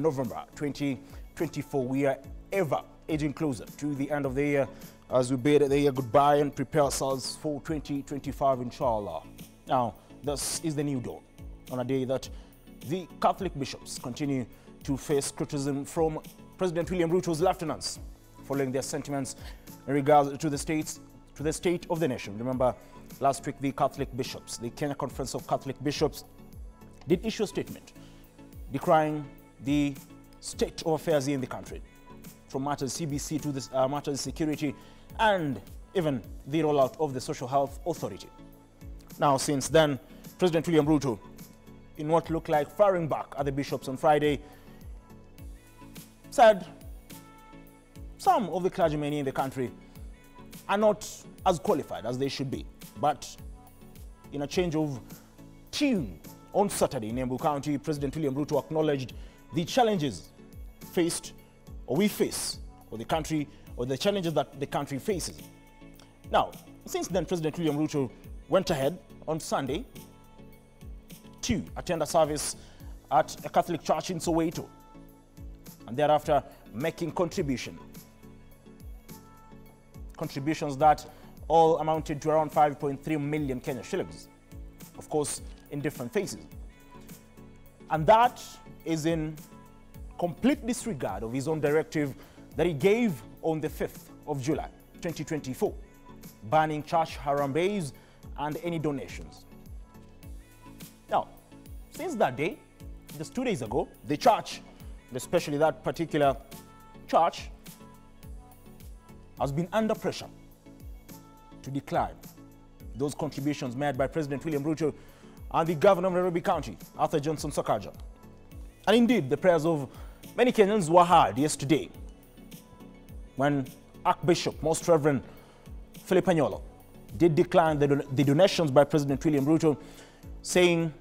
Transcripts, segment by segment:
November 2024. We are ever edging closer to the end of the year as we bid the year goodbye and prepare ourselves for 2025, inshallah. Now, this is the new dawn on a day that the Catholic bishops continue to face criticism from President William Ruto's lieutenants following their sentiments in regards to the state of the nation. Remember, last week the Catholic bishops, the Kenya Conference of Catholic Bishops, did issue a statement decrying the state of affairs in the country, from matters CBC to this matters security and even the rollout of the Social Health Authority. Now, since then, President William Ruto, in what looked like firing back at the bishops on Friday, said some of the clergymen in the country are not as qualified as they should be. But in a change of tune on Saturday in Embu County, President William Ruto acknowledged the challenges faced, or we face, or the country, or the challenges that the country faces. Now, since then, President William Ruto went ahead on Sunday to attend a service at a Catholic church in Soweto, and thereafter making contributions that all amounted to around 5.3 million Kenya shillings, of course, in different phases. And that is in complete disregard of his own directive that he gave on the 5th of July, 2024, banning church harambees and any donations. Now, since that day, just 2 days ago, the church, especially that particular church, has been under pressure to decline those contributions made by President William Ruto and the governor of Nairobi County, Arthur Johnson Sakaja. And indeed, the prayers of many Kenyans were heard yesterday when Archbishop, Most Reverend Philip Anyolo, did decline the donations by President William Ruto, saying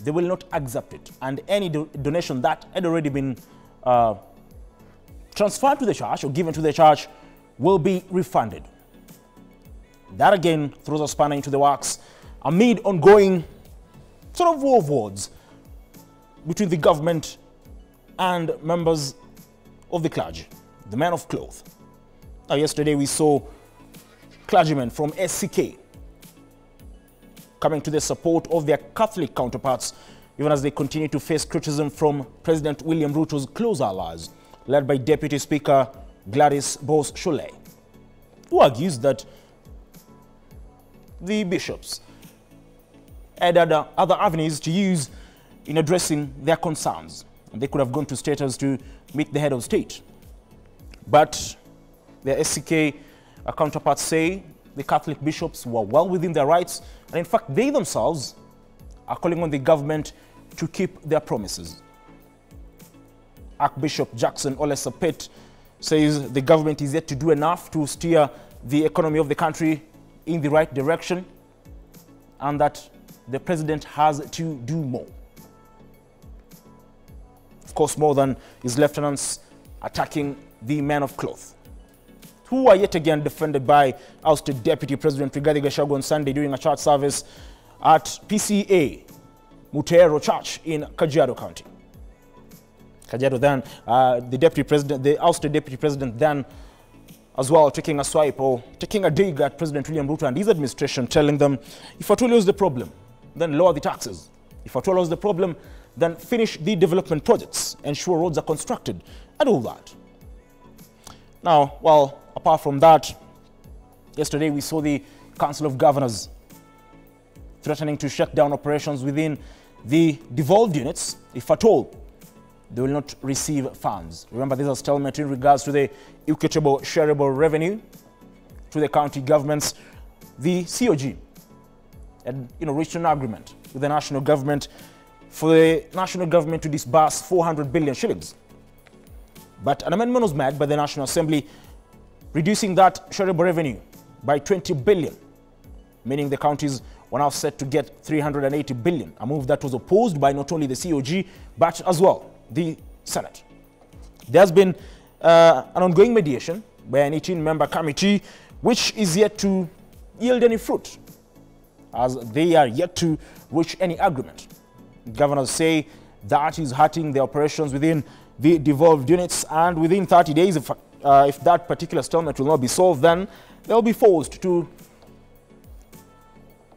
they will not accept it, and any donation that had already been transferred to the church or given to the church will be refunded. That again throws a spanner into the works amid ongoing sort of war of words between the government and members of the clergy, the men of cloth. Now, yesterday we saw clergymen from SCK coming to the support of their Catholic counterparts, even as they continue to face criticism from President William Ruto's close allies, led by Deputy Speaker Gladys Bose-Shule, who argues that the bishops had other avenues to use in addressing their concerns, and they could have gone to status to meet the head of state. But their SCK counterparts say the Catholic bishops were well within their rights, and in fact they themselves are calling on the government to keep their promises. Archbishop Jackson Ole Sapet says the government is yet to do enough to steer the economy of the country in the right direction, and that the president has to do more. Of course, more than his lieutenants attacking the men of cloth, who are yet again defended by ousted Deputy President Rigathi Gachagua on Sunday during a church service at PCA Mutero Church in Kajiado County. Kajiado then, the ousted Deputy President then as well taking a swipe or taking a dig at President William Ruto and his administration, telling them, if at all is the problem, then lower the taxes. If at all is the problem, then finish the development projects, ensure roads are constructed, and all that. Now, well, apart from that, yesterday we saw the Council of Governors threatening to shut down operations within the devolved units if at all they will not receive funds. Remember, this is a stalemate in regards to the equitable shareable revenue to the county governments. The COG had reached an agreement with the national government for the national government to disburse 400 billion shillings. But an amendment was made by the National Assembly reducing that shareable revenue by 20 billion, meaning the counties were now set to get 380 billion, a move that was opposed by not only the COG but as well the Senate. There has been an ongoing mediation by an 18-member committee which is yet to yield any fruit, as they are yet to reach any agreement. Governors say that is hurting the operations within the devolved units. And within 30 days, if that particular stalemate will not be solved, then they'll be forced to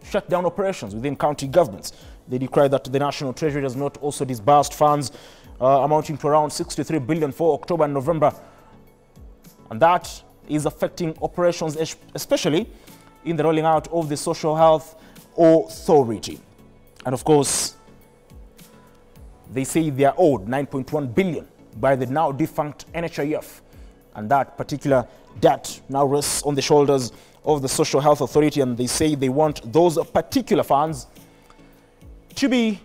shut down operations within county governments. They decry that the National Treasury has not also disbursed funds amounting to around 63 billion for October and November. And that is affecting operations, especially in the rolling out of the Social Health Authority. And of course, they say they are owed 9.1 billion by the now defunct NHIF. And that particular debt now rests on the shoulders of the Social Health Authority, and they say they want those particular funds to be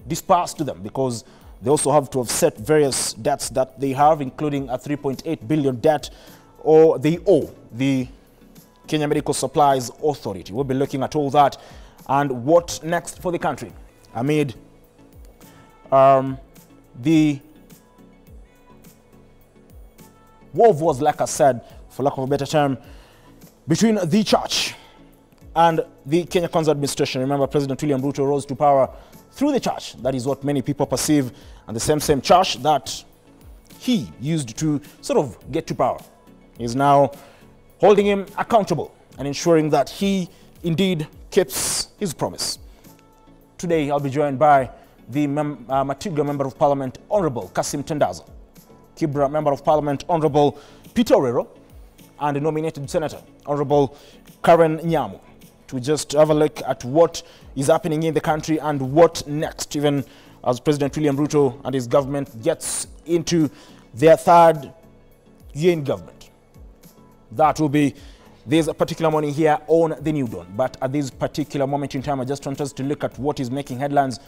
dispersed to them, because they also have to offset various debts that they have, including a 3.8 billion debt or they owe the Kenya Medical Supplies Authority. We'll be looking at all that and what next for the country amid the war of wars, like I said, for lack of a better term, between the church and the Kenya Kwanza administration. Remember, President William Ruto rose to power through the church. That is what many people perceive, and the same church that he used to sort of get to power is now holding him accountable and ensuring that he indeed keeps his promise. Today, I'll be joined by the Matiga Member of Parliament, Honorable Kasim Tendaza, Kibra Member of Parliament, Honorable Peter Orero, and the nominated Senator, Honorable Karen Nyamu, to just have a look at what is happening in the country and what next, even as President William Ruto and his government gets into their third year in government. That will be this particular morning here on The New Dawn. But at this particular moment in time, I just want us to look at what is making headlines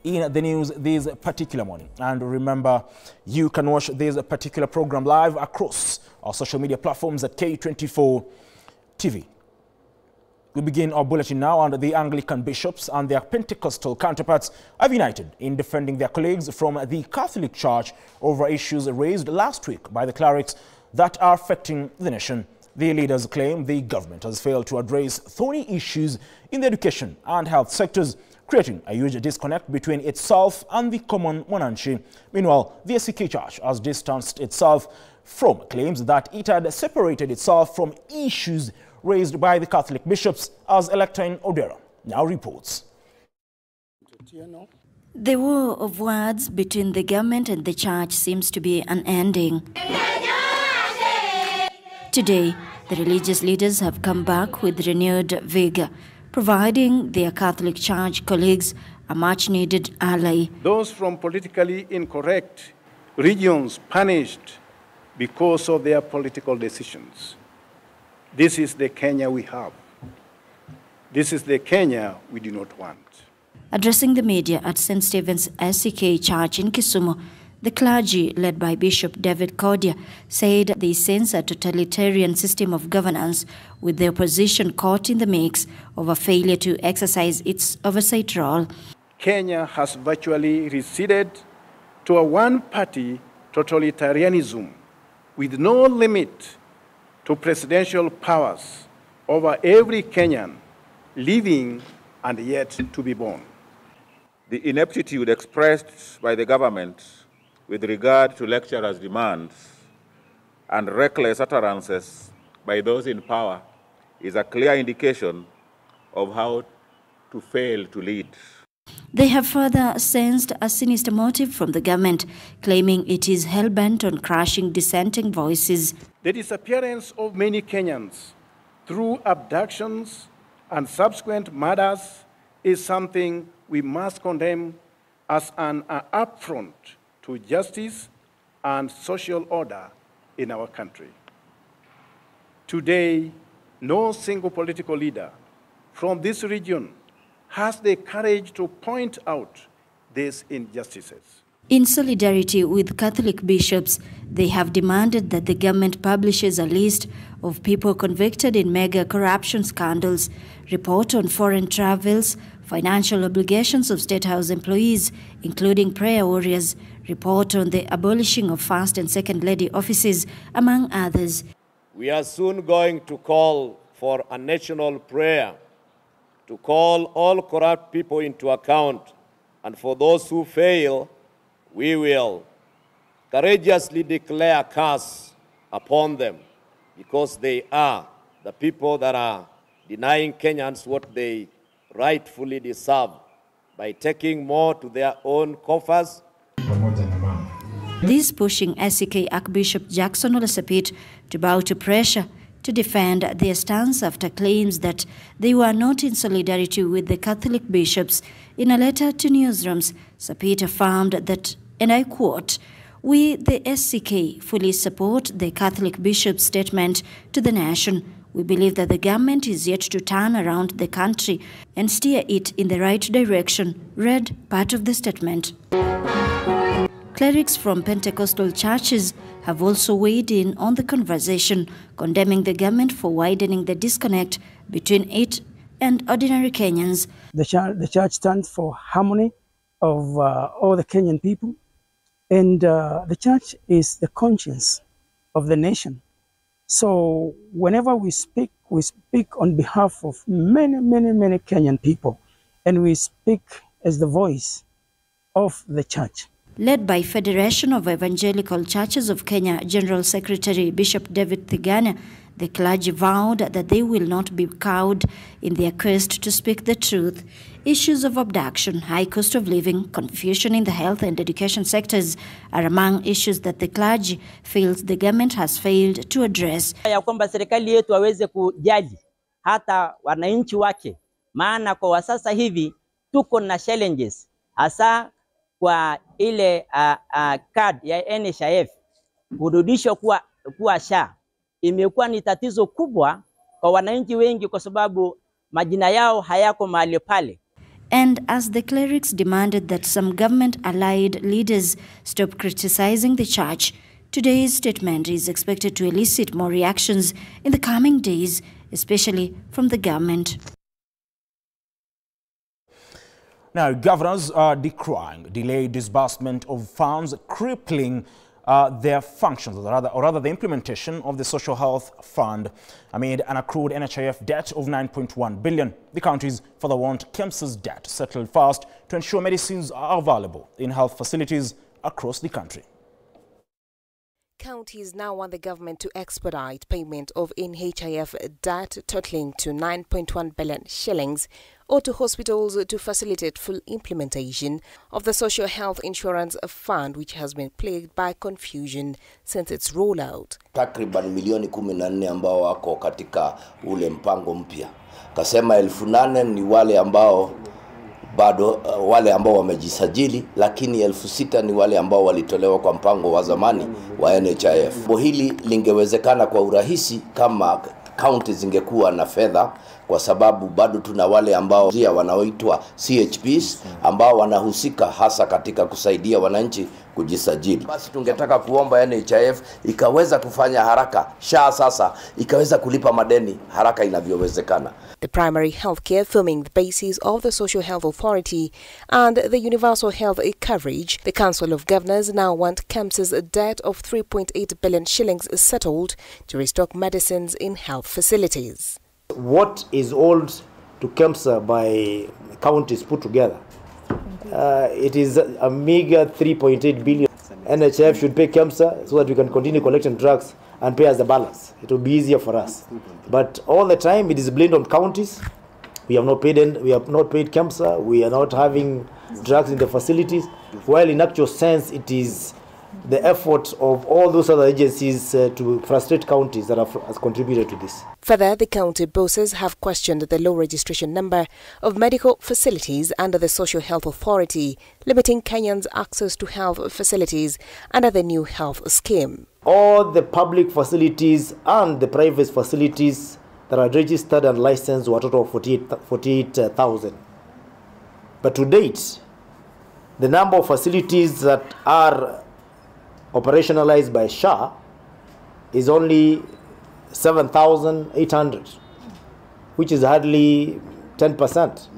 in the news this particular morning. And remember, you can watch this particular program live across our social media platforms at K24 TV. We begin our bulletin now, and the Anglican bishops and their Pentecostal counterparts have united in defending their colleagues from the Catholic Church over issues raised last week by the clerics that are affecting the nation. The leaders claim the government has failed to address thorny issues in the education and health sectors, creating a huge disconnect between itself and the common mwananchi. Meanwhile, the SCK Church has distanced itself from claims that it had separated itself from issues raised by the Catholic bishops, as Electine Odera now reports. The war of words between the government and the church seems to be unending. Today, the religious leaders have come back with renewed vigor, providing their Catholic Church colleagues a much-needed ally. Those from politically incorrect regions punished because of their political decisions. This is the Kenya we have. This is the Kenya we do not want. Addressing the media at St. Stephen's SCK Church in Kisumu, the clergy, led by Bishop David Kodia, said they sense a totalitarian system of governance, with the opposition caught in the mix of a failure to exercise its oversight role. Kenya has virtually receded to a one-party totalitarianism with no limit to presidential powers over every Kenyan living and yet to be born. The ineptitude expressed by the government with regard to lecturers' demands and reckless utterances by those in power is a clear indication of how to fail to lead. They have further sensed a sinister motive from the government, claiming it is hell-bent on crushing dissenting voices. The disappearance of many Kenyans through abductions and subsequent murders is something we must condemn as an affront to justice and social order in our country. Today, no single political leader from this region has the courage to point out these injustices. In solidarity with Catholic bishops, they have demanded that the government publishes a list of people convicted in mega corruption scandals, report on foreign travels, financial obligations of State House employees, including prayer warriors, report on the abolishing of First and Second Lady offices, among others. We are soon going to call for a national prayer to call all corrupt people into account And for those who fail, we will courageously declare a curse upon them, because they are the people that are denying Kenyans what they rightfully deserve by taking more to their own coffers. This pushing SCK Archbishop Jackson Ole Sapit to bow to pressure to defend their stance after claims that they were not in solidarity with the Catholic bishops. In a letter to newsrooms, Sapit affirmed that, and I quote, "We, the SCK, fully support the Catholic bishop's statement to the nation. We believe that the government is yet to turn around the country and steer it in the right direction," read part of the statement. Clerics from Pentecostal churches have also weighed in on the conversation, condemning the government for widening the disconnect between it and ordinary Kenyans. The church stands for harmony of all the Kenyan people, and the church is the conscience of the nation. So whenever we speak on behalf of many Kenyan people, and we speak as the voice of the church. Led by Federation of Evangelical Churches of Kenya General Secretary Bishop David Thigania, the clergy vowed that they will not be cowed in their quest to speak the truth. Issues of abduction, high cost of living, confusion in the health and education sectors are among issues that the clergy feels the government has failed to address. Ya kwamba serikali yetu waweze kujali hata wananchi wake, maana kwa sasa hivi tuko na challenges hasa kwa ile card ya NHIF kurudishwa kuwa SHA. Imekuwa ni tatizo kubwa kwa wananchi wengi kwa sababu majina yao hayako mahali pale. And as the clerics demanded that some government-allied leaders stop criticizing the church, today's statement is expected to elicit more reactions in the coming days, especially from the government. Now, governors are decrying delayed disbursement of funds, crippling their functions, or rather the implementation of the Social Health Fund amid an accrued NHIF debt of 9.1 billion. The counties further want KEMSA's debt settled fast to ensure medicines are available in health facilities across the country. Counties now want the government to expedite payment of NHIF debt totaling to 9.1 billion shillings, or to hospitals to facilitate full implementation of the Social Health Insurance Fund, which has been plagued by confusion since its rollout. Takriban milioni 14 ambao wako katika ule mpango mpya. Kasema 8,000 ni wale ambao bado wale ambao wamejisajili, lakini 6,000 ni wale ambao walitolewa kwa mpango wa zamani wa NHIF. Hili lingewezekana kwa urahisi kama county zingekuwa na fedha, kwa sababu bado tuna wale ambao wanaoitwa CHPs ambao wanahusika hasa katika kusaidia wananchi kujisajili. Basi tungetaka kuomba NHIF ikaweza kufanya haraka, SHA sasa ikaweza kulipa madeni haraka inavyowezekana. The primary healthcare forming the basis of the Social Health Authority and the Universal Health Coverage, the Council of Governors now want KEMSA's debt of 3.8 billion shillings settled to restock medicines in health facilities. What is owed to KEMSA by counties put together? It is a meager 3.8 billion. NHIF should pay KEMSA so that we can continue collecting drugs and pay us the balance. It will be easier for us. But all the time it is blamed on counties. We have not paid KEMSA. We are not having drugs in the facilities. While in actual sense it is the effort of all those other agencies to frustrate counties that has contributed to this. Further, the county bosses have questioned the low registration number of medical facilities under the Social Health Authority, limiting Kenyans' access to health facilities under the new health scheme. All the public facilities and the private facilities that are registered and licensed were a total of 48,000. But to date, the number of facilities that are operationalized by SHA is only 7,800, which is hardly 10%.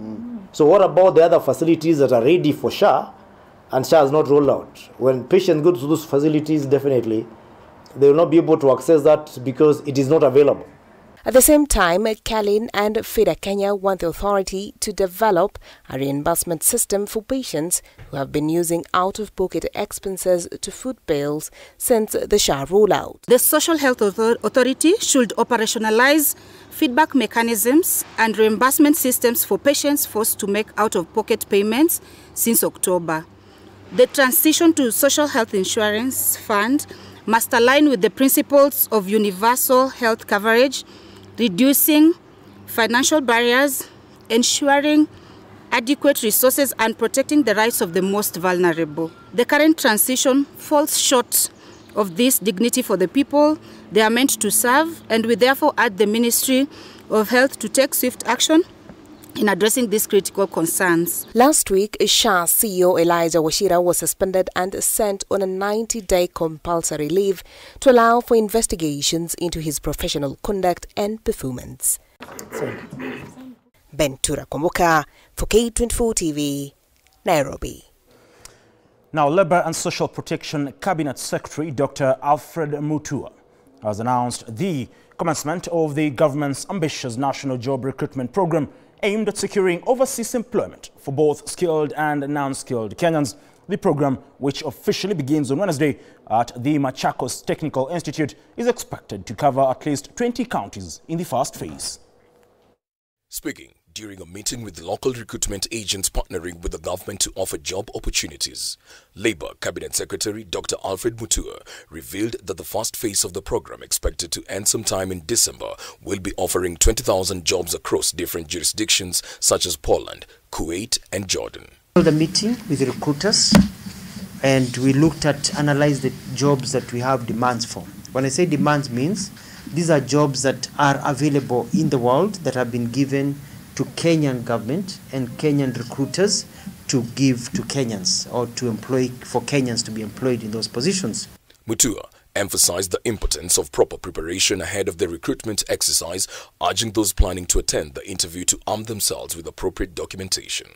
So what about the other facilities that are ready for SHA and SHA has not rolled out? When patients go to those facilities, definitely they will not be able to access that because it is not available. At the same time, Kalin and FIDA Kenya want the authority to develop a reimbursement system for patients who have been using out-of-pocket expenses to foot bills since the SHA rollout. The Social Health Authority should operationalize feedback mechanisms and reimbursement systems for patients forced to make out-of-pocket payments since October. The transition to Social Health Insurance Fund must align with the principles of universal health coverage, reducing financial barriers, ensuring adequate resources, and protecting the rights of the most vulnerable. The current transition falls short of this dignity for the people they are meant to serve, and we therefore urge the Ministry of Health to take swift action in addressing these critical concerns. Last week, SHA CEO Elijah Wachira was suspended and sent on a 90-day compulsory leave to allow for investigations into his professional conduct and performance. Bentura Komboka for K24 TV, Nairobi. Now, Labour and Social Protection Cabinet Secretary Dr. Alfred Mutua has announced the commencement of the government's ambitious national job recruitment program aimed at securing overseas employment for both skilled and non-skilled Kenyans. The program, which officially begins on Wednesday at the Machakos Technical Institute, is expected to cover at least 20 counties in the first phase. Speaking during a meeting with the local recruitment agents partnering with the government to offer job opportunities, Labour Cabinet Secretary Dr. Alfred Mutua revealed that the first phase of the program, expected to end sometime in December, will be offering 20,000 jobs across different jurisdictions such as Poland, Kuwait and Jordan. The meeting with the recruiters, and we looked at, analyzed the jobs that we have demands for. When I say demands, means these are jobs that are available in the world that have been given to Kenyan government and Kenyan recruiters to give to Kenyans, or to employ for Kenyans to be employed in those positions. Mutua emphasized the importance of proper preparation ahead of the recruitment exercise, urging those planning to attend the interview to arm themselves with appropriate documentation.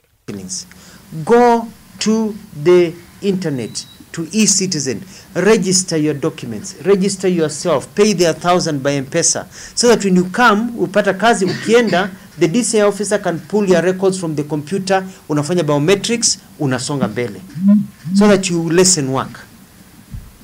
Go to the internet, to eCitizen, register your documents, register yourself, pay their 1,000 by M-Pesa, so that when you come, upata kazi ukienda, the DCI officer can pull your records from the computer, unafanya biometrics, unasonga mbele, so that you lessen work,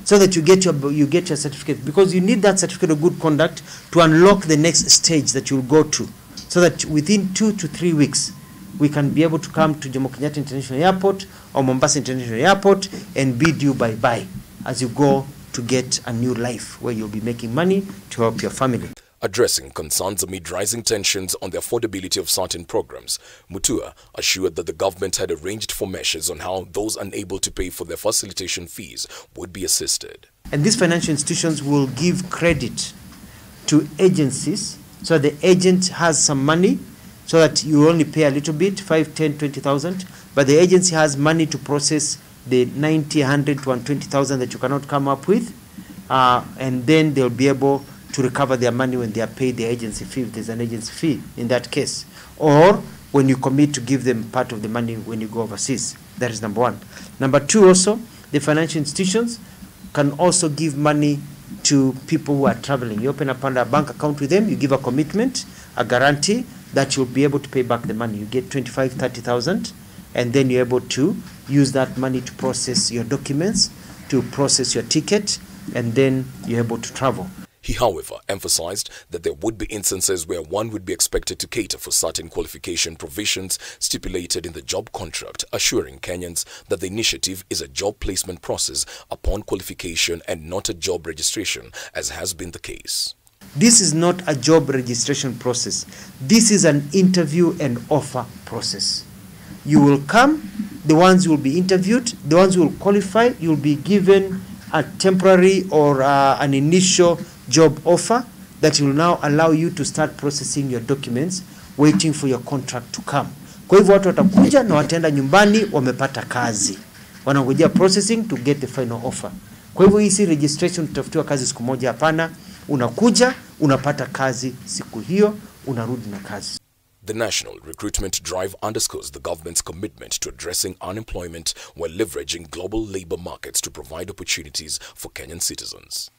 so that you get your certificate, because you need that certificate of good conduct to unlock the next stage that you'll go to, so that within 2 to 3 weeks, we can be able to come to Jomo Kenyatta International Airport or Mombasa International Airport and bid you bye-bye as you go to get a new life where you'll be making money to help your family. Addressing concerns amid rising tensions on the affordability of certain programs, Mutua assured that the government had arranged for measures on how those unable to pay for their facilitation fees would be assisted. And these financial institutions will give credit to agencies, so the agent has some money, so that you only pay a little bit, 5, 10, 20,000, but the agency has money to process the 90, 100 to 120,000 that you cannot come up with, and then they'll be able to recover their money when they are paid the agency fee, if there's an agency fee in that case, or when you commit to give them part of the money when you go overseas. That is number one. Number two, also, the financial institutions can also give money to people who are traveling. You open up a bank account with them, you give a commitment, a guarantee that you'll be able to pay back the money. You get 25, 30,000, and then you're able to use that money to process your documents, to process your ticket, and then you're able to travel. He, however, emphasized that there would be instances where one would be expected to cater for certain qualification provisions stipulated in the job contract, assuring Kenyans that the initiative is a job placement process upon qualification and not a job registration, as has been the case. This is not a job registration process. This is an interview and offer process. You will come, the ones who will be interviewed, the ones who will qualify, you'll be given a temporary or an initial job offer that will now allow you to start processing your documents, waiting for your contract to come. Kwa hivyo watu watakuja na wataenda nyumbani wamepata kazi. Wanangojea processing to get the final offer. Kwa hivyo hii si registration tutafutiwa kazi siku moja, hapana. Unakuja, unapata kazi siku hiyo, unarudi na kazi. The National Recruitment Drive underscores the government's commitment to addressing unemployment while leveraging global labor markets to provide opportunities for Kenyan citizens.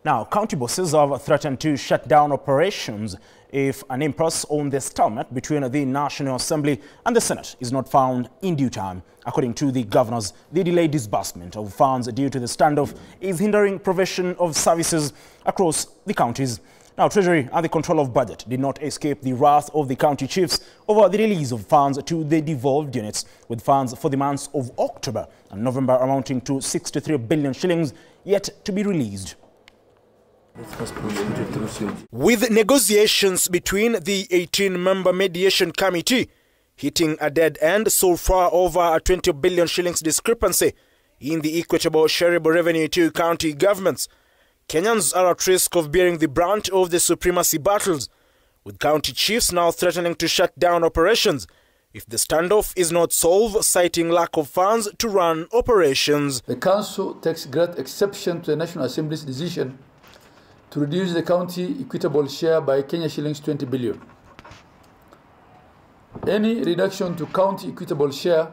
Now, county bosses have threatened to shut down operations if an impasse on the stalemate between the National Assembly and the Senate is not found in due time. According to the governors, the delayed disbursement of funds due to the standoff is hindering provision of services across the counties. Now, Treasury and the Control of Budget did not escape the wrath of the county chiefs over the release of funds to the devolved units, with funds for the months of October and November amounting to 63 billion shillings yet to be released. With negotiations between the 18-member mediation committee hitting a dead end so far over a 20 billion shillings discrepancy in the equitable shareable revenue to county governments, Kenyans are at risk of bearing the brunt of the supremacy battles, with county chiefs now threatening to shut down operations if the standoff is not solved, citing lack of funds to run operations. The Council takes great exception to the National Assembly's decision to reduce the county equitable share by Kenya shillings 20 billion. Any reduction to county equitable share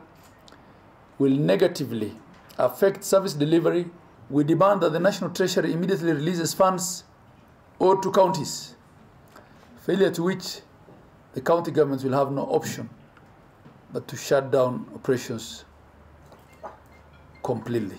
will negatively affect service delivery. We demand that the National Treasury immediately releases funds owed to counties, failure to which the county governments will have no option but to shut down operations completely.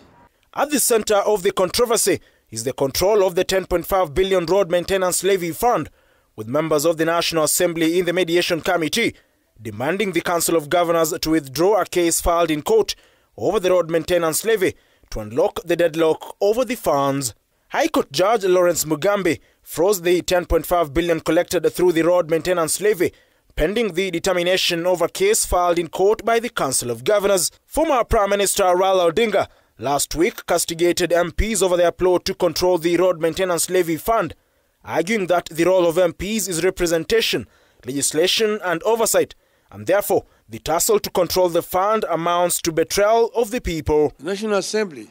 At the center of the controversy is the control of the 10.5 billion road maintenance levy fund, with members of the National Assembly in the mediation committee demanding the Council of Governors to withdraw a case filed in court over the road maintenance levy to unlock the deadlock over the funds. High Court Judge Lawrence Mugambi froze the 10.5 billion collected through the road maintenance levy, pending the determination of a case filed in court by the Council of Governors. Former Prime Minister Raila Odinga last week castigated MPs over their plot to control the road maintenance levy fund, arguing that the role of MPs is representation, legislation and oversight, and therefore the tussle to control the fund amounts to betrayal of the people. The National Assembly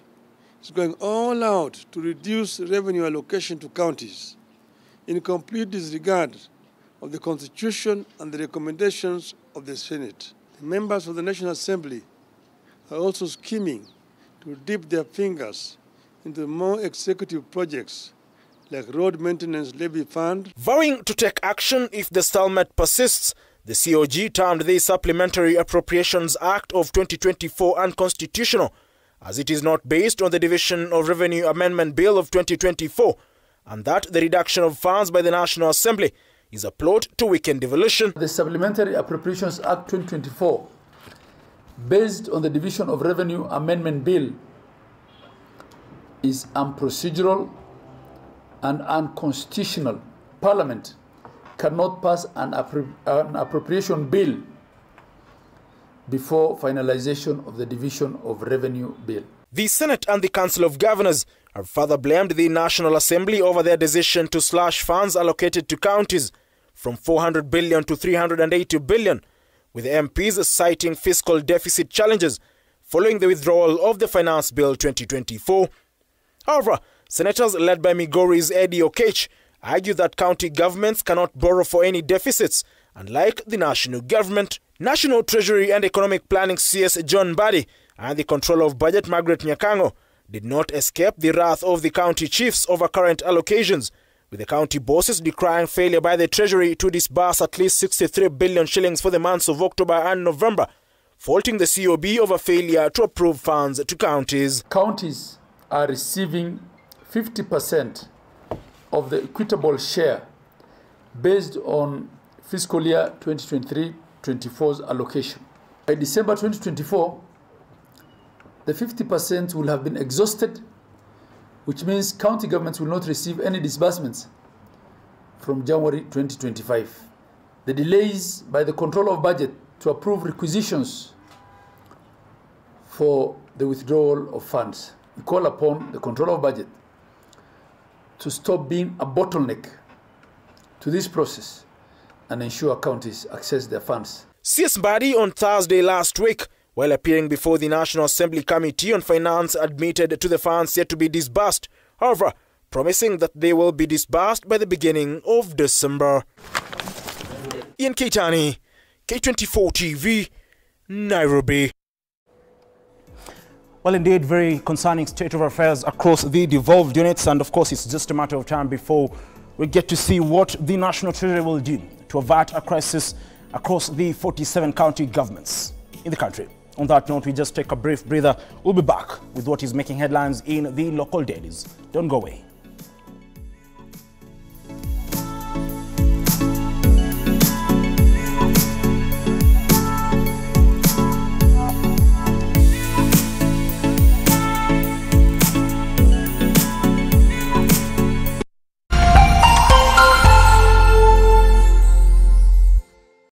is going all out to reduce revenue allocation to counties in complete disregard of the Constitution and the recommendations of the Senate. The members of the National Assembly are also scheming to dip their fingers into more executive projects like road maintenance levy fund. Vowing to take action if the stalemate persists, the COG termed the Supplementary Appropriations Act of 2024 unconstitutional, as it is not based on the Division of Revenue Amendment Bill of 2024, and that the reduction of funds by the National Assembly is a plot to weaken devolution. The Supplementary Appropriations Act 2024, based on the Division of Revenue Amendment Bill, is unprocedural and unconstitutional. Parliament cannot pass an appropriation bill before finalization of the Division of Revenue Bill. The Senate and the Council of Governors have further blamed the National Assembly over their decision to slash funds allocated to counties from 400 billion to 380 billion, with MPs citing fiscal deficit challenges following the withdrawal of the Finance Bill 2024. However, senators led by Migori's Eddie Okech argue that county governments cannot borrow for any deficits, unlike the national government. National Treasury and Economic Planning CS John Buddy and the Control of Budget Margaret Nyakango did not escape the wrath of the county chiefs over current allocations, with the county bosses decrying failure by the Treasury to disburse at least 63 billion shillings for the months of October and November, faulting the COB over failure to approve funds to counties. Counties are receiving 50% of the equitable share based on fiscal year 2023-24's allocation. By December 2024, the 50% will have been exhausted, which means county governments will not receive any disbursements from January 2025. The delays by the Control of Budget to approve requisitions for the withdrawal of funds. We call upon the Control of Budget to stop being a bottleneck to this process and ensure counties access their funds. CS Mbadi on Thursday last week, while appearing before the National Assembly Committee on Finance, admitted to the funds yet to be disbursed, however, promising that they will be disbursed by the beginning of December. Ian Keitani, K24 TV, Nairobi. Well, indeed, very concerning state of affairs across the devolved units, and of course it's just a matter of time before we get to see what the National Treasury will do to avert a crisis across the 47 county governments in the country. On that note, we just take a brief breather. We'll be back with what is making headlines in the local dailies. Don't go away.